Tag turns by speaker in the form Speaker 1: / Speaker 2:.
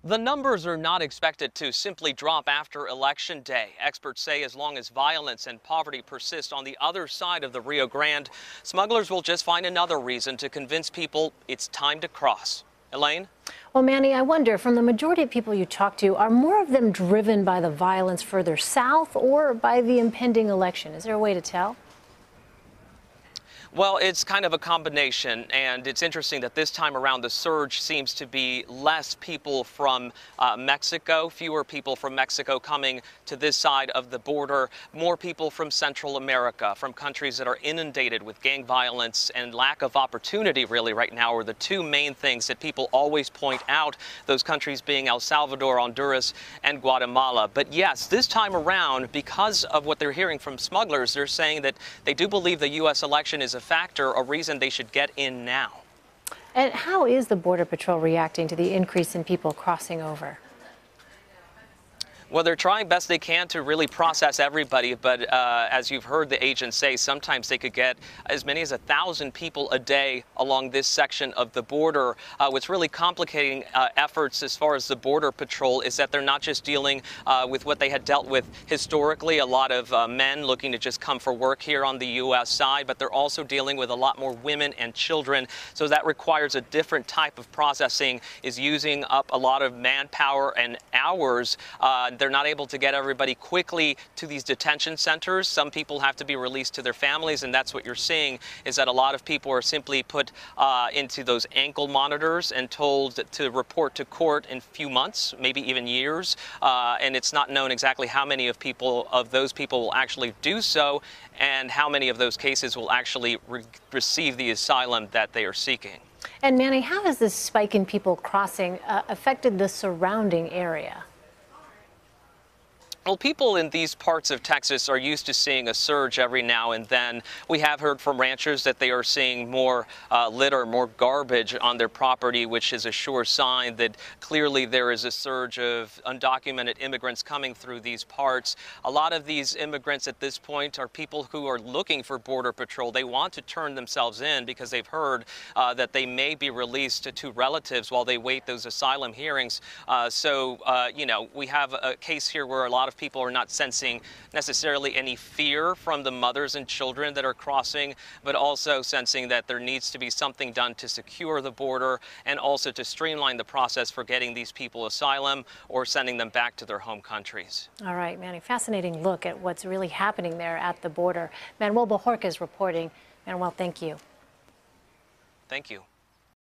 Speaker 1: The numbers are not expected to simply drop after Election Day. Experts say as long as violence and poverty persist on the other side of the Rio Grande, smugglers will just find another reason to convince people it's time to cross. Elaine?
Speaker 2: Well, Manny, I wonder, from the majority of people you talk to, are more of them driven by the violence further south or by the impending election? Is there a way to tell?
Speaker 1: Well, it's kind of a combination, and it's interesting that this time around the surge seems to be less people from Mexico, fewer people from Mexico coming to this side of the border, more people from Central America, from countries that are inundated with gang violence and lack of opportunity really right now are the two main things that people always point out, those countries being El Salvador, Honduras, and Guatemala. But yes, this time around, because of what they're hearing from smugglers, they're saying that they do believe the U.S. election is a factor, a reason they should get in now.
Speaker 2: And how is the Border Patrol reacting to the increase in people crossing over?
Speaker 1: Well, they're trying best they can to really process everybody, but as you've heard the agents say, sometimes they could get as many as 1,000 people a day along this section of the border. What's really complicating efforts as far as the Border Patrol is that they're not just dealing with what they had dealt with historically, a lot of men looking to just come for work here on the U.S. side, but they're also dealing with a lot more women and children. So that requires a different type of processing, is using up a lot of manpower and hours. They're not able to get everybody quickly to these detention centers. Some people have to be released to their families, and that's what you're seeing, is that a lot of people are simply put into those ankle monitors and told to report to court in a few months, maybe even years. And it's not known exactly how many of those people will actually do so, and how many of those cases will actually receive the asylum that they are seeking.
Speaker 2: And Manny, how has this spike in people crossing affected the surrounding area?
Speaker 1: Well, people in these parts of Texas are used to seeing a surge every now and then. We have heard from ranchers that they are seeing more litter, more garbage on their property, which is a sure sign that clearly there is a surge of undocumented immigrants coming through these parts. A lot of these immigrants at this point are people who are looking for Border Patrol. They want to turn themselves in because they've heard that they may be released to relatives while they wait those asylum hearings. You know, we have a case here where a lot of people are not sensing necessarily any fear from the mothers and children that are crossing, but also sensing that there needs to be something done to secure the border and also to streamline the process for getting these people asylum or sending them back to their home countries.
Speaker 2: All right, Manny, fascinating look at what's really happening there at the border. Manuel Bajorquez is reporting. Manuel, thank you.
Speaker 1: Thank you.